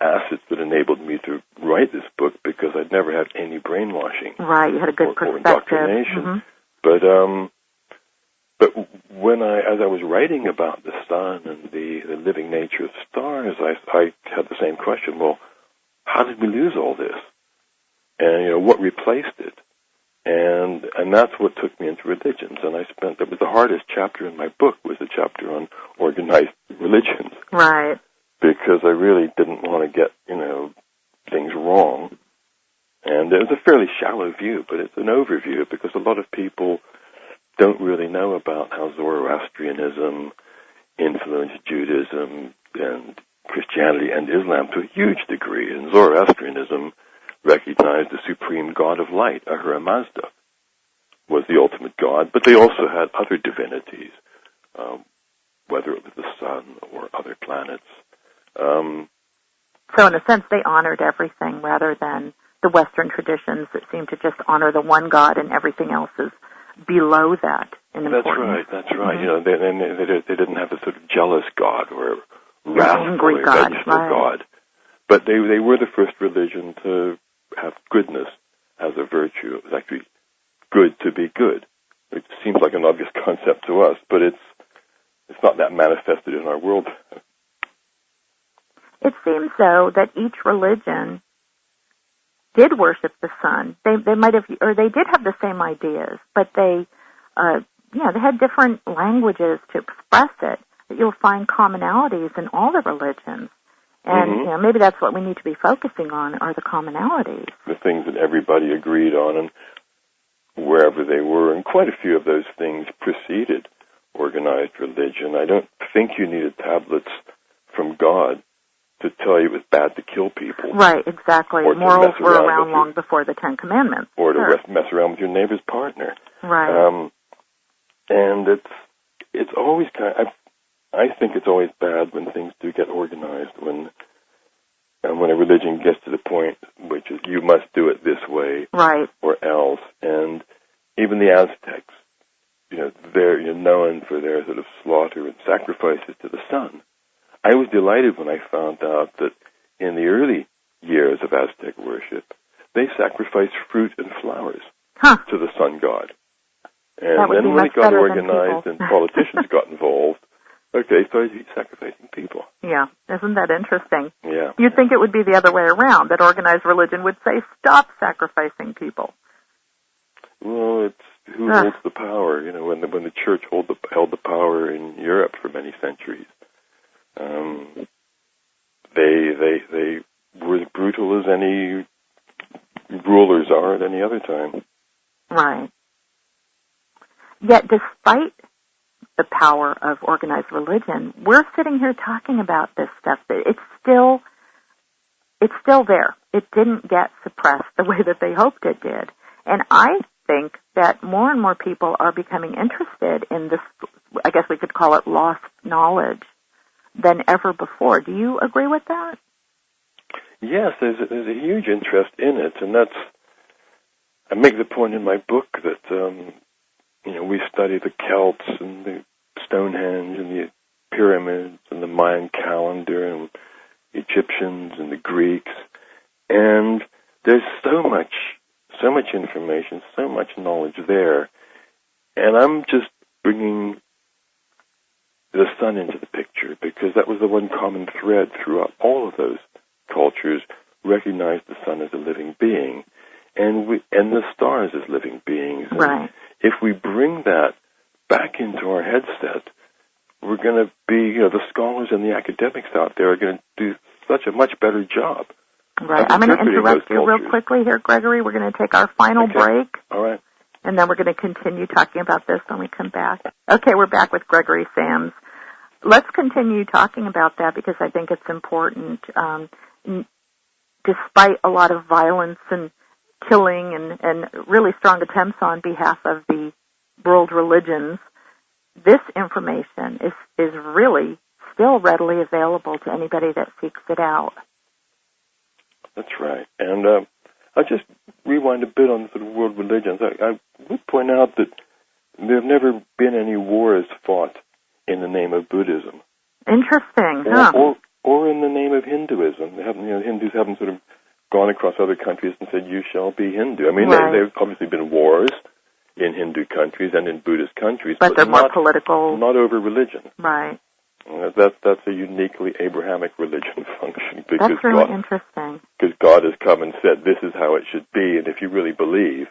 assets that enabled me to write this book, because I'd never had any brainwashing. Right, you had a good perspective. Or indoctrination. Mm-hmm. But as I was writing about the sun and the living nature of stars, I had the same question. Well, how did we lose all this? And what replaced it? And that's what took me into religions. And that was the hardest chapter in my book, was the chapter on organized religions. Right. Because I really didn't want to get, things wrong. And it was a fairly shallow view, but it's an overview, because a lot of people don't really know about how Zoroastrianism influenced Judaism and Christianity and Islam to a huge degree. And Zoroastrianism recognized the supreme god of light, Ahura Mazda, was the ultimate god, but they also had other divinities, whether it was the sun or other planets. So in a sense, they honored everything rather than the Western traditions that seem to just honor the one God and everything else is below that in importance. That's right. Mm-hmm. They didn't have a sort of jealous God or wrathful or vengeful God. But they were the first religion to have goodness as a virtue. It was actually good to be good. It seems like an obvious concept to us, but it's not that manifested in our world. It seems, though, that each religion did worship the sun. They might have, or they did have the same ideas, but they had different languages to express it. You'll find commonalities in all the religions, and maybe that's what we need to be focusing on, are the commonalities, the things that everybody agreed on, and wherever they were. And quite a few of those things preceded organized religion. I don't think you needed tablets from God to tell you it was bad to kill people. Right, exactly. Morals were around long before the Ten Commandments. Or to mess around with your neighbor's partner. Right. And it's always I think it's always bad when things do get organized, when a religion gets to the point which is you must do it this way, right, or else. And even the Aztecs, they're known for their sort of slaughter and sacrifices to the sun. I was delighted when I found out that in the early years of Aztec worship, they sacrificed fruit and flowers to the sun god. And then when it got organized and politicians got involved, started sacrificing people. Yeah, isn't that interesting? Yeah. You'd think it would be the other way around, that organized religion would say, stop sacrificing people. Well, it's who holds the power. When the church held the power in Europe for many centuries, they were as brutal as any rulers are at any other time. Right. Yet, despite the power of organized religion, we're sitting here talking about this stuff. It's still there. It didn't get suppressed the way that they hoped it did. And I think that more and more people are becoming interested in this, I guess we could call it lost knowledge, than ever before. Do you agree with that? Yes, there's a huge interest in it, and I make the point in my book that we study the Celts and the Stonehenge and the pyramids and the Mayan calendar and Egyptians and the Greeks, and there's so much information, so much knowledge there, and I'm just bringing the sun into the picture, because that was the one common thread throughout all of those cultures, recognized the sun as a living being, and the stars as living beings. Right. If we bring that back into our headset, we're going to be, the scholars and the academics out there are going to do such a much better job. Right. I'm going to interrupt you real quickly here, Gregory. We're going to take our final break. All right. And then we're going to continue talking about this when we come back. Okay, we're back with Gregory Sams. Let's continue talking about that, because I think it's important. Despite a lot of violence and killing and really strong attempts on behalf of the world religions, this information is really still readily available to anybody that seeks it out. That's right. And I'll just rewind a bit on sort of world religions. I would point out that there have never been any wars fought in the name of Buddhism. Interesting, or in the name of Hinduism. Hindus haven't sort of gone across other countries and said, "You shall be Hindu." I mean, right. There have obviously been wars in Hindu countries and in Buddhist countries, but they're more political, not over religion. Right. That's a uniquely Abrahamic religion function. Because that's really interesting. Because God has come and said, "This is how it should be," and if you really believe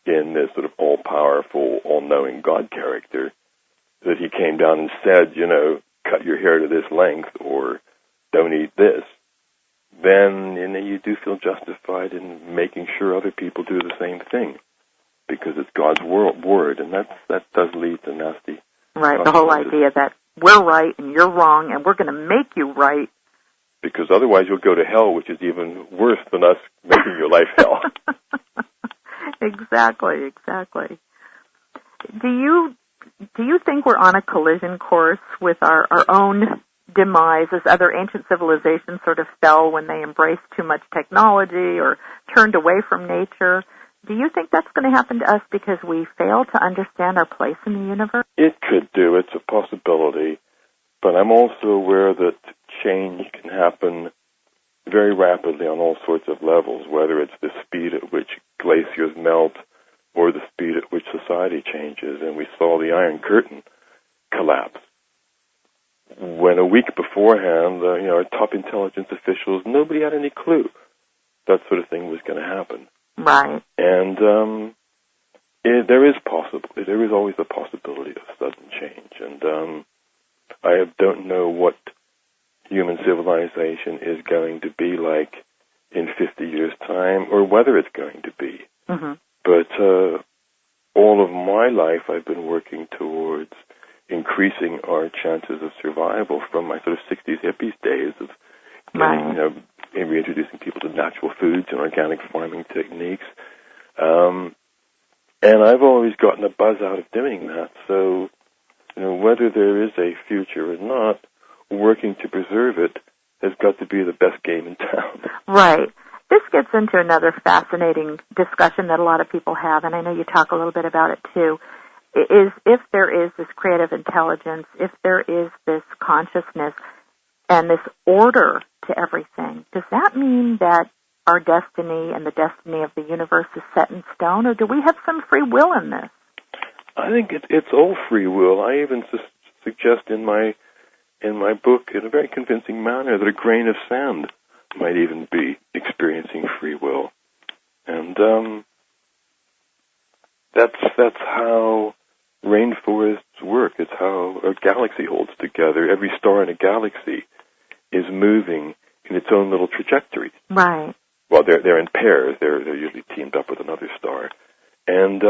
in this sort of all-powerful, all-knowing God character, that He came down and said, cut your hair to this length or don't eat this, then you do feel justified in making sure other people do the same thing, because it's God's word, and that does lead to nasty. Right, the whole idea that we're right and you're wrong, and we're going to make you right. Because otherwise you'll go to hell, which is even worse than us making your life hell. Exactly. Do you think we're on a collision course with our own demise as other ancient civilizations sort of fell when they embraced too much technology or turned away from nature? Do you think that's going to happen to us because we fail to understand our place in the universe? It could do. It's a possibility. But I'm also aware that change can happen very rapidly on all sorts of levels, whether it's the speed at which glaciers melt or the speed at which society changes. And we saw the Iron Curtain collapse when a week beforehand, our top intelligence officials, nobody had any clue that sort of thing was going to happen. Right. And there is always the possibility of sudden change. And I don't know what human civilization is going to be like in 50 years' time, or whether it's going to be. Mm-hmm. But all of my life I've been working towards increasing our chances of survival from my sort of 60s hippies days of getting, reintroducing people to natural foods and organic farming techniques. And I've always gotten a buzz out of doing that. So, whether there is a future or not, working to preserve it has got to be the best game in town. Right. This gets into another fascinating discussion that a lot of people have, and I know you talk a little bit about it too, is if there is this creative intelligence, if there is this consciousness and this order to everything, does that mean that our destiny and the destiny of the universe is set in stone, or do we have some free will in this? I think it's all free will. I even suggest in my book, in a very convincing manner, that a grain of sand might even be experiencing free will. And that's how rainforests work. It's how a galaxy holds together. Every star in a galaxy is moving in its own little trajectory. Right. Well, they're in pairs. They're usually teamed up with another star. And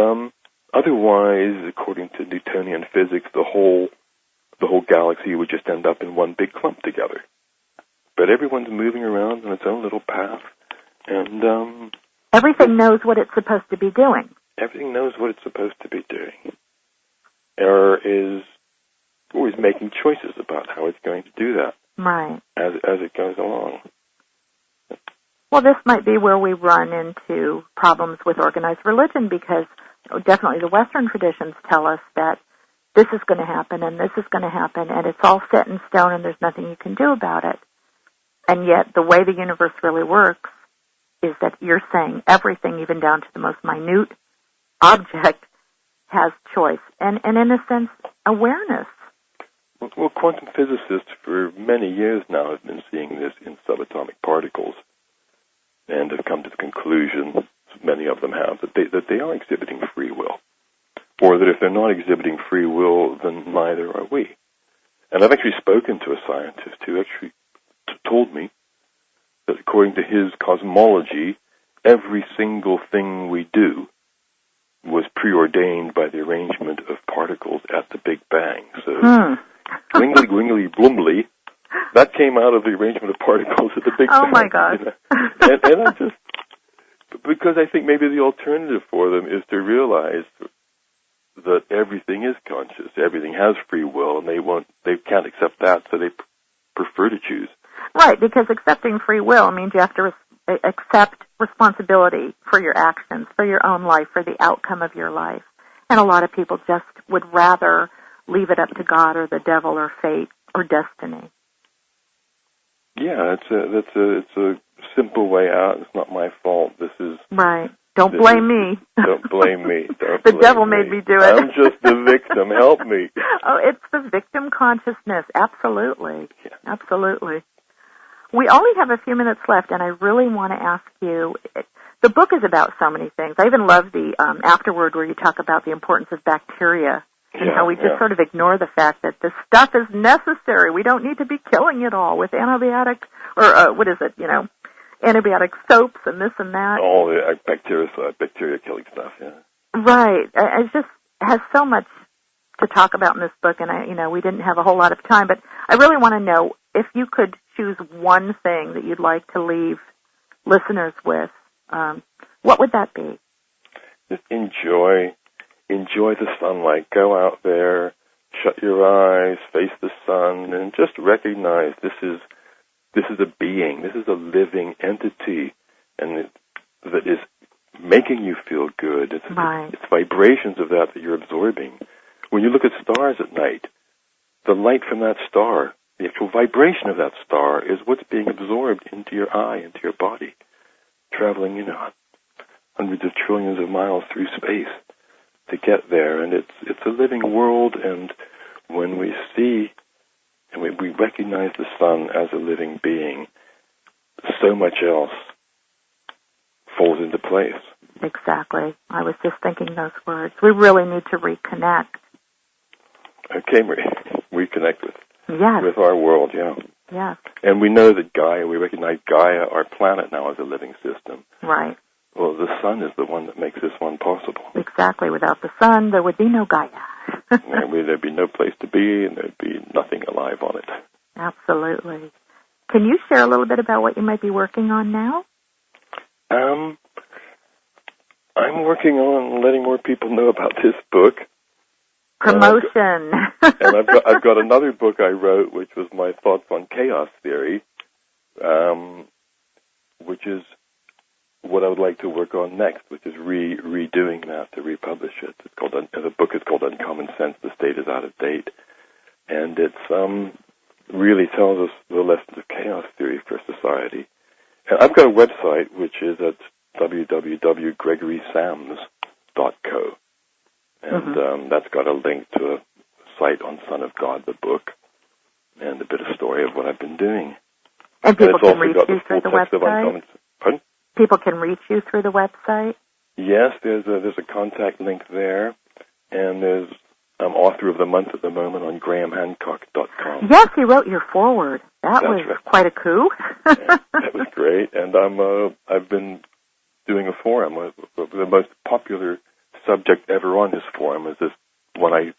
otherwise, according to Newtonian physics, the whole galaxy would just end up in one big clump together. But everyone's moving around on its own little path, and everything knows what it's supposed to be doing. Everything knows what it's supposed to be doing. Error is always making choices about how it's going to do that. Right. As it goes along. Well, this might be where we run into problems with organized religion, because definitely the Western traditions tell us that this is going to happen and this is going to happen, and it's all set in stone and there's nothing you can do about it. And yet the way the universe really works is that you're saying everything, even down to the most minute object, has choice and in a sense, awareness. Well, quantum physicists for many years now have been seeing this in subatomic particles and have come to the conclusion, many of them have, that they are exhibiting free will. Or that if they're not exhibiting free will, then neither are we. And I've actually spoken to a scientist who actually told me that according to his cosmology, every single thing we do was preordained by the arrangement of particles at the Big Bang. So, wingly, wingly, bloomly, that came out of the arrangement of particles at the Big Bang. Oh, my God. And I just, because I think maybe the alternative for them is to realize that everything is conscious, everything has free will, and they can't accept that, so they prefer to choose. Right, because accepting free will means you have to accept responsibility for your actions, for your own life, for the outcome of your life. And a lot of people just would rather leave it up to God or the devil or fate or destiny. Yeah, it's a simple way out. It's not my fault. This is right. Don't blame me. Don't blame me. The devil made me do it. I'm just the victim. Help me. Oh, it's the victim consciousness. Absolutely. Yeah. Absolutely. We only have a few minutes left, and I really want to ask you, the book is about so many things. I even love the afterword where you talk about the importance of bacteria and how we just sort of ignore the fact that this stuff is necessary. We don't need to be killing it all with antibiotics, or antibiotic soaps and this and that. All the bacteria killing stuff, yeah. Right. It just has so much to talk about in this book, and we didn't have a whole lot of time, but I really want to know if you could choose one thing that you'd like to leave listeners with, what would that be? Just enjoy the sunlight. Go out there, shut your eyes, face the sun, and just recognize this is a being, this is a living entity, and that is making you feel good. It's vibrations of that you're absorbing. When you look at stars at night, the light from that star, the actual vibration of that star is what's being absorbed into your eye, into your body, traveling, hundreds of trillions of miles through space to get there. And it's a living world, and when we see and we recognize the sun as a living being, so much else falls into place. Exactly. I was just thinking those words. We really need to reconnect. Okay, Marie. Reconnect with our world, yeah. Yes. And we know that we recognize Gaia, our planet now, as a living system. Right. Well, the sun is the one that makes this one possible. Exactly. Without the sun, there would be no Gaia. There'd be no place to be, and there'd be nothing alive on it. Absolutely. Can you share a little bit about what you might be working on now? I'm working on letting more people know about this book. Promotion. And I've got another book I wrote, which was my thoughts on chaos theory, which is what I would like to work on next, which is redoing that to republish it. The book is called Uncommon Sense: The State is Out of Date, and it's really tells us the lessons of chaos theory for society. And I've got a website which is at www.gregorysams.co, and that's got a link to a site on Son of God, the book, and a bit of story of what I've been doing. And people can reach you through the website? Pardon? People can reach you through the website? Yes, there's a contact link there, and there's author of the month at the moment on grahamhancock.com. Yes, he wrote your foreword. That's was right. Quite a coup. Yeah, that was great, and I've been doing a forum. The most popular subject ever on this forum is this one a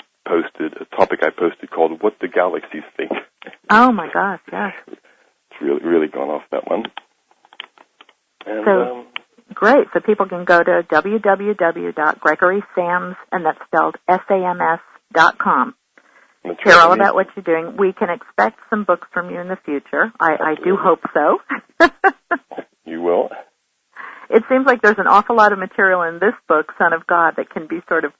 topic I posted called "What the Galaxies Think." Oh my gosh, yes. It's really gone off, that one. And, great. So people can go to www.gregorysams, and that's spelled SAMS.com. Hear all about what you're doing. We can expect some books from you in the future. I do hope so. You will. It seems like there's an awful lot of material in this book, Son of God, that can be sort of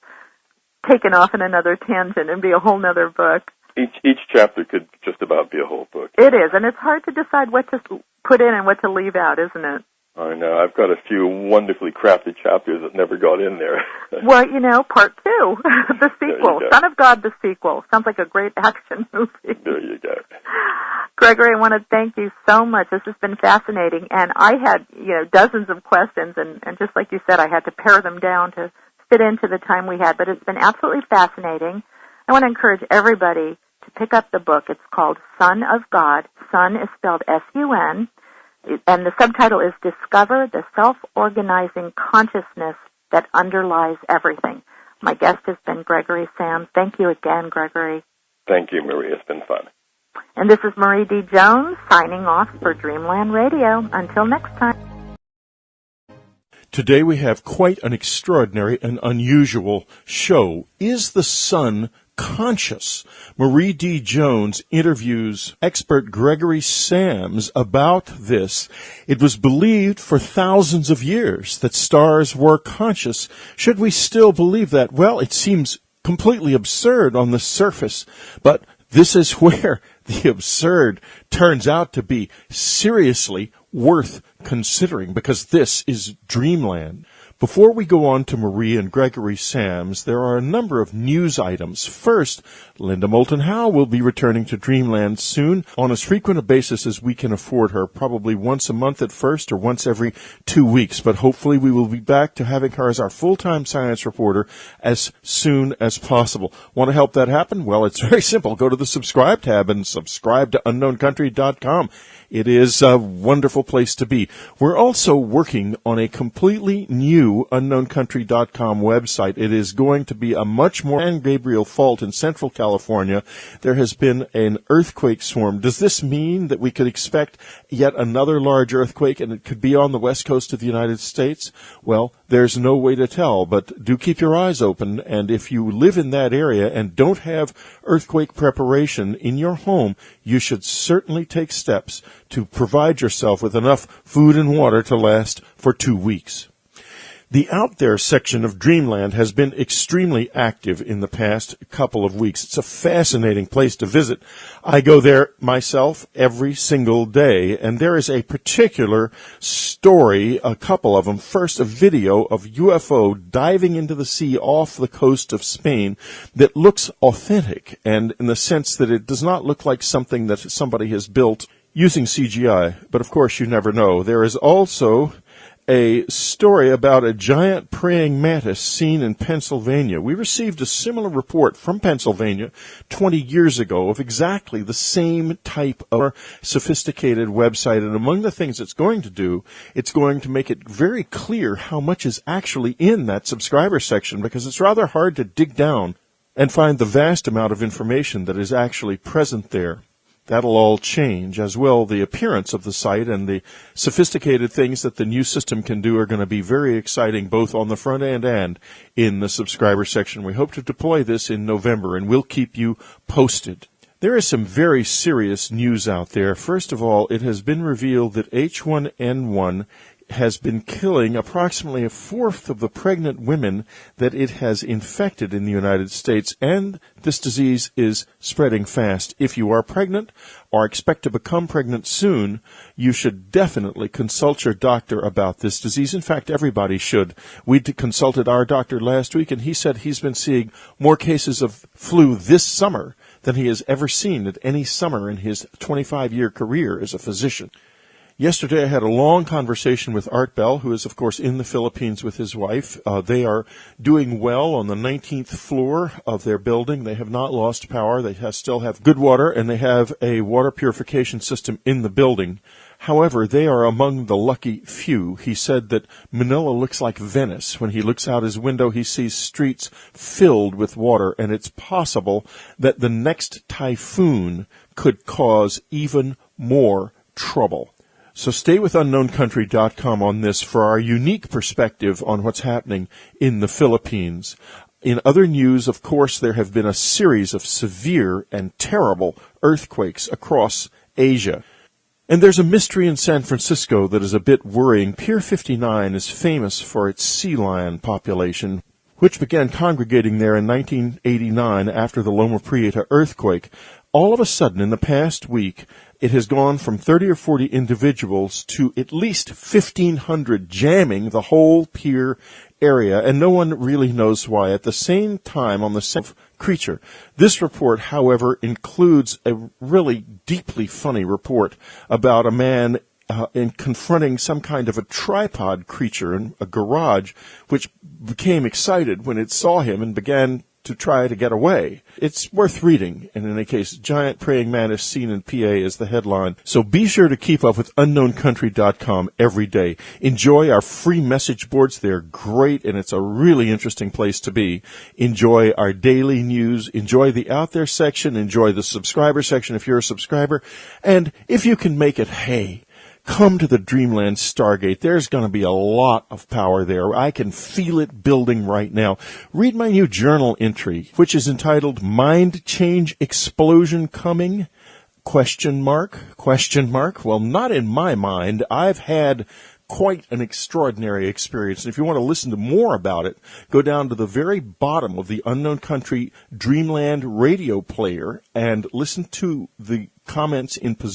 taken off in another tangent and be a whole nother book. Each chapter could just about be a whole book. It is, and it's hard to decide what to put in and what to leave out, isn't it? I know. I've got a few wonderfully crafted chapters that never got in there. Well, part 2, the sequel. Son of God, the sequel. Sounds like a great action movie. There you go. Gregory, I want to thank you so much. This has been fascinating, and I had, dozens of questions, and just like you said, I had to pare them down to fit into the time we had, but it's been absolutely fascinating. I want to encourage everybody to pick up the book. It's called Son of God. Son is spelled S-U-N. And the subtitle is Discover the Self-Organizing Consciousness That Underlies Everything. My guest has been Gregory Sams. Thank you again, Gregory. Thank you, Marie. It's been fun. And this is Marie D. Jones signing off for Dreamland Radio. Until next time. Today we have quite an extraordinary and unusual show. Is the sun conscious. Marie D. Jones interviews expert Gregory Sams about this. It was believed for thousands of years that stars were conscious. Should we still believe that? Well, it seems completely absurd on the surface, but this is where the absurd turns out to be seriously worth considering, because this is dreamland. Before we go on to Marie and Gregory Sams, there are a number of news items. First, Linda Moulton Howe will be returning to Dreamland soon on as frequent a basis as we can afford her, probably once a month at first or once every 2 weeks. But hopefully we will be back to having her as our full-time science reporter as soon as possible. Want to help that happen? Well, it's very simple. Go to the subscribe tab and subscribe to unknowncountry.com. It is a wonderful place to be. We're also working on a completely new unknowncountry.com website. It is going to be a much more San Gabriel fault in Central California. There has been an earthquake swarm. Does this mean that we could expect yet another large earthquake and it could be on the west coast of the United States? Well, there's no way to tell, but do keep your eyes open. And if you live in that area and don't have earthquake preparation in your home, you should certainly take steps to provide yourself with enough food and water to last for 2 weeks. The Out There section of Dreamland has been extremely active in the past couple of weeks. It's a fascinating place to visit. I go there myself every single day, and there is a particular story, a couple of them. First, a video of UFO diving into the sea off the coast of Spain that looks authentic, and in the sense that it does not look like something that somebody has built using CGI. But of course, you never know. There is also a story about a giant praying mantis seen in Pennsylvania. We received a similar report from Pennsylvania 20 years ago of exactly the same type of sophisticated website. And among the things it's going to do, it's going to make it very clear how much is actually in that subscriber section, because it's rather hard to dig down and find the vast amount of information that is actually present there. That'll all change, as well. The appearance of the site and the sophisticated things that the new system can do are going to be very exciting, both on the front end and in the subscriber section. We hope to deploy this in November, and we'll keep you posted. There is some very serious news out there. First of all, it has been revealed that H1N1 has been killing approximately a fourth of the pregnant women that it has infected in the United States, and this disease is spreading fast. If you are pregnant or expect to become pregnant soon, you should definitely consult your doctor about this disease. In fact, everybody should. We consulted our doctor last week, and he said he's been seeing more cases of flu this summer than he has ever seen at any summer in his 25-year career as a physician. Yesterday, I had a long conversation with Art Bell, who is, of course, in the Philippines with his wife. They are doing well on the 19th floor of their building. They have not lost power. They still have good water, and they have a water purification system in the building. However, they are among the lucky few. He said that Manila looks like Venice. When he looks out his window, he sees streets filled with water, and it's possible that the next typhoon could cause even more trouble. So stay with unknowncountry.com on this for our unique perspective on what's happening in the Philippines. In other news, of course, there have been a series of severe and terrible earthquakes across Asia. And there's a mystery in San Francisco that is a bit worrying. Pier 59 is famous for its sea lion population, which began congregating there in 1989 after the Loma Prieta earthquake. All of a sudden, in the past week, it has gone from 30 or 40 individuals to at least 1,500 jamming the whole pier area, and no one really knows why. At the same time, on the same creature. This report, however, includes a really deeply funny report about a man in confronting some kind of a tripod creature in a garage, which became excited when it saw him and began to try to get away. It's worth reading, and in any case, giant praying mantis seen in PA is the headline. So be sure to keep up with unknowncountry.com every day. Enjoy our free message boards. They're great, and it's a really interesting place to be. Enjoy our daily news. Enjoy the Out There section. Enjoy the subscriber section if you're a subscriber. And if you can make it, hey, come to the Dreamland Stargate. There's going to be a lot of power there. I can feel it building right now. Read my new journal entry, which is entitled Mind Change Explosion Coming? ? Well, not in my mind. I've had quite an extraordinary experience. And if you want to listen to more about it, go down to the very bottom of the Unknown Country Dreamland radio player and listen to the comments in position